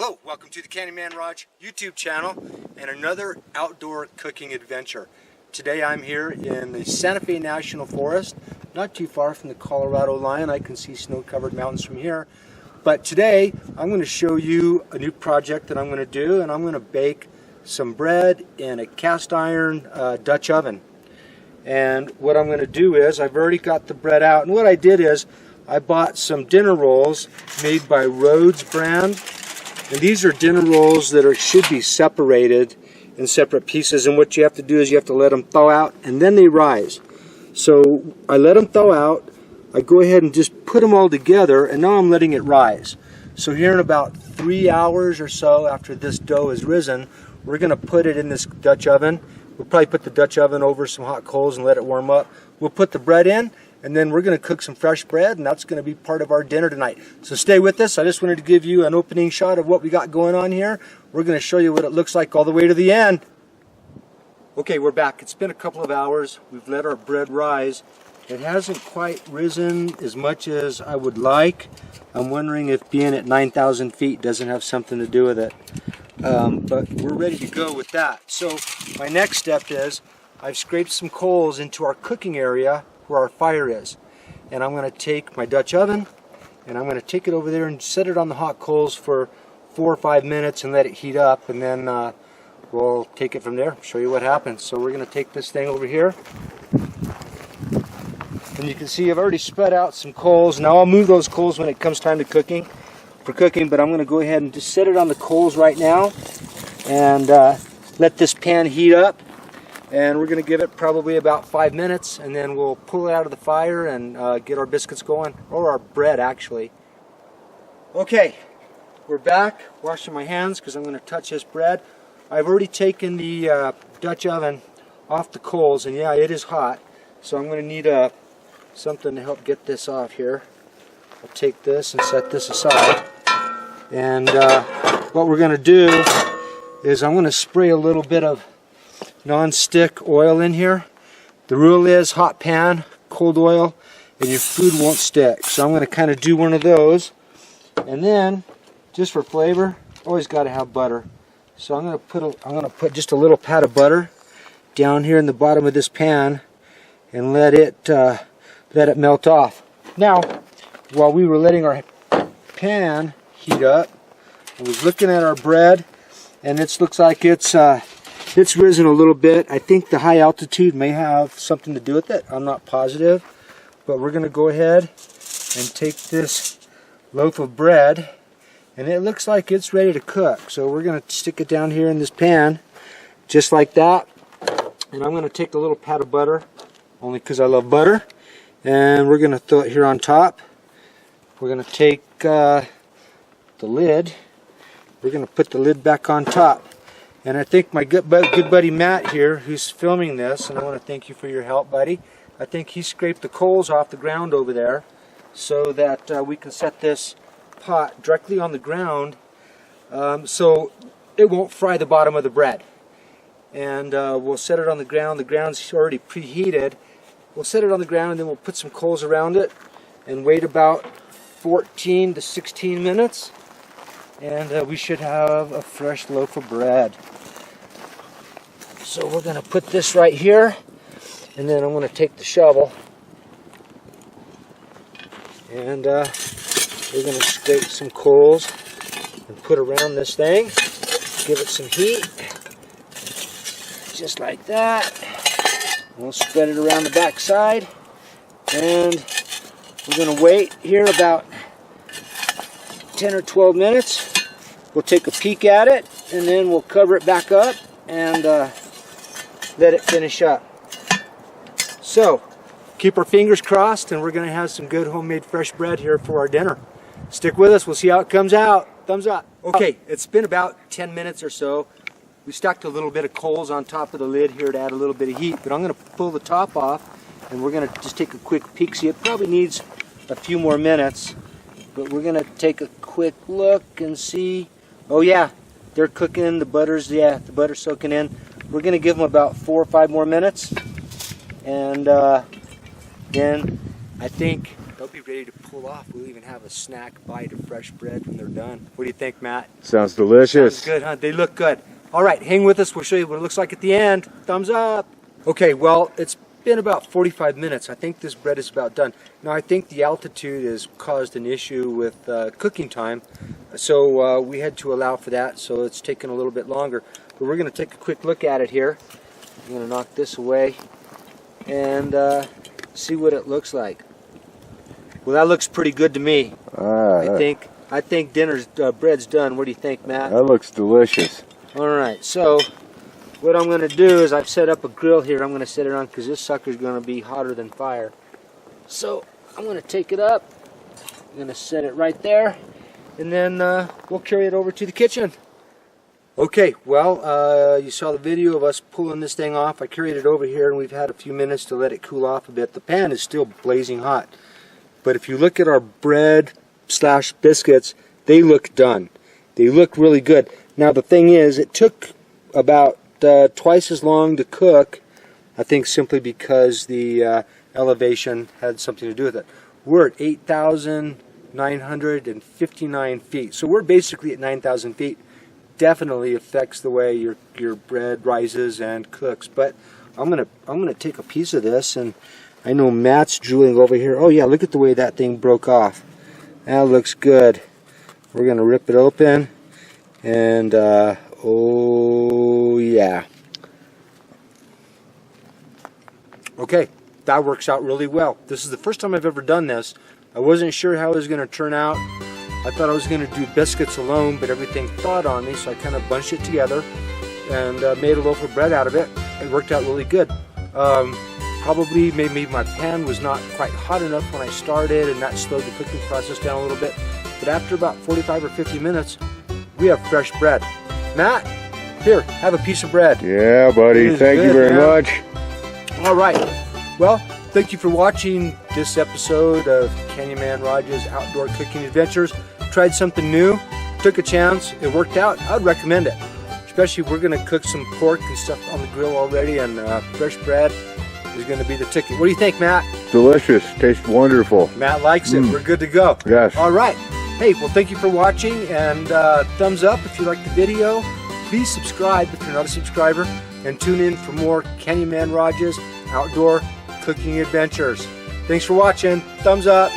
Hello, welcome to the Knynmanrog YouTube channel and another outdoor cooking adventure. Today I'm here in the Santa Fe National Forest, not too far from the Colorado line. I can see snow-covered mountains from here. But today I'm going to show you a new project that I'm going to do, and I'm going to bake some bread in a cast iron Dutch oven. And what I'm going to do is, I've already got the bread out, and what I did is I bought some dinner rolls made by Rhodes brand. And these are dinner rolls that should be separated in separate pieces, and what you have to do is you have to let them thaw out and then they rise. So I let them thaw out, I go ahead and just put them all together, and now I'm letting it rise. So here in about 3 hours or so after this dough has risen, we're going to put it in this Dutch oven. We'll probably put the Dutch oven over some hot coals and let it warm up. We'll put the bread in, and then we're going to cook some fresh bread, and that's going to be part of our dinner tonight. So stay with us. I just wanted to give you an opening shot of what we got going on here. We're going to show you what it looks like all the way to the end. Okay, we're back. It's been a couple of hours. We've let our bread rise. It hasn't quite risen as much as I would like. I'm wondering if being at 9,000 feet doesn't have something to do with it. But we're ready to go with that. So my next step is I've scraped some coals into our cooking area where our fire is, and I'm going to take my Dutch oven and I'm going to take it over there and set it on the hot coals for 4 or 5 minutes and let it heat up, and then we'll take it from there, show you what happens. So we're going to take this thing over here, and you can see I've already spread out some coals. Now I'll move those coals when it comes time to cooking, but I'm going to go ahead and just set it on the coals right now and let this pan heat up. And we're going to give it probably about 5 minutes, and then we'll pull it out of the fire and get our biscuits going, or our bread actually. Okay, we're back, washing my hands because I'm going to touch this bread. I've already taken the Dutch oven off the coals, and yeah, it is hot, so I'm going to need something to help get this off here. I'll take this and set this aside, and what we're going to do is I'm going to spray a little bit of non-stick oil in here. The rule is hot pan, cold oil, and your food won't stick. So I'm going to kind of do one of those, and then just for flavor, always got to have butter. So I'm going to put just a little pat of butter down here in the bottom of this pan and let it melt off. Now, while we were letting our pan heat up, I was looking at our bread, and it looks like it's risen a little bit. I think the high altitude may have something to do with it. I'm not positive. But we're going to go ahead and take this loaf of bread, and it looks like it's ready to cook. So we're going to stick it down here in this pan, just like that. And I'm going to take a little pat of butter, only because I love butter. And we're going to throw it here on top. We're going to take the lid. We're going to put the lid back on top. And I think my good buddy Matt here, who's filming this, and I want to thank you for your help, buddy. I think he scraped the coals off the ground over there so that we can set this pot directly on the ground so it won't fry the bottom of the bread. And we'll set it on the ground. The ground's already preheated. We'll set it on the ground, and then we'll put some coals around it and wait about 14 to 16 minutes. And we should have a fresh loaf of bread. So we're going to put this right here, and then I'm going to take the shovel, and we're going to scrape some coals and put around this thing, give it some heat, just like that. We'll spread it around the back side, and we're going to wait here about 10 or 12 minutes. We'll take a peek at it, and then we'll cover it back up and let it finish up. So keep our fingers crossed, and we're going to have some good homemade fresh bread here for our dinner. Stick with us, we'll see how it comes out. Thumbs up. Okay, it's been about 10 minutes or so. We stacked a little bit of coals on top of the lid here to add a little bit of heat, but I'm going to pull the top off, and we're going to just take a quick peek. See, it probably needs a few more minutes, but we're going to take a quick look and see. Oh yeah, they're cooking, the butter's soaking in. We're going to give them about 4 or 5 more minutes, and then I think they'll be ready to pull off. We'll even have a snack bite of fresh bread when they're done. What do you think, Matt? Sounds delicious. Sounds good, huh? They look good. All right, hang with us. We'll show you what it looks like at the end. Thumbs up. Okay, well, it's been about 45 minutes. I think this bread is about done. Now, I think the altitude has caused an issue with cooking time, so we had to allow for that, so it's taken a little bit longer. But we're going to take a quick look at it here. I'm going to knock this away and see what it looks like. Well, that looks pretty good to me. I think dinner's bread's done. What do you think, Matt? That looks delicious. All right, so what I'm going to do is I've set up a grill here. I'm going to set it on because this sucker's going to be hotter than fire. So I'm going to take it up. I'm going to set it right there, and then we'll carry it over to the kitchen. Okay, well, you saw the video of us pulling this thing off. I carried it over here, and we've had a few minutes to let it cool off a bit. The pan is still blazing hot. But if you look at our bread / biscuits, they look done. They look really good. Now, the thing is, it took about twice as long to cook, I think simply because the elevation had something to do with it. We're at 8,959 feet, so we're basically at 9,000 feet. Definitely affects the way your bread rises and cooks. But I'm gonna take a piece of this, and I know Matt's drooling over here. Oh yeah, look at the way that thing broke off. That looks good. We're gonna rip it open, and oh yeah. Okay, that works out really well. This is the first time I've ever done this. I wasn't sure how it was going to turn out. I thought I was going to do biscuits alone, but everything thawed on me, so I kind of bunched it together and made a loaf of bread out of it. It worked out really good. Probably maybe my pan was not quite hot enough when I started, and that slowed the cooking process down a little bit. But after about 45 or 50 minutes, we have fresh bread. Matt, here, have a piece of bread. Yeah, buddy. Thank you very much. All right. Well, thank you for watching this episode of Knynmanrog's Outdoor Cooking Adventures. Tried something new, took a chance, it worked out. I'd recommend it. Especially if we're going to cook some pork and stuff on the grill already, and fresh bread is going to be the ticket. What do you think, Matt? Delicious. Tastes wonderful. Matt likes it. We're good to go. Yes. All right. Hey, well, thank you for watching, and thumbs up if you like the video. Please subscribe if you're not a subscriber, and tune in for more Knynmanrog's Outdoor Cooking Adventures. Thanks for watching. Thumbs up.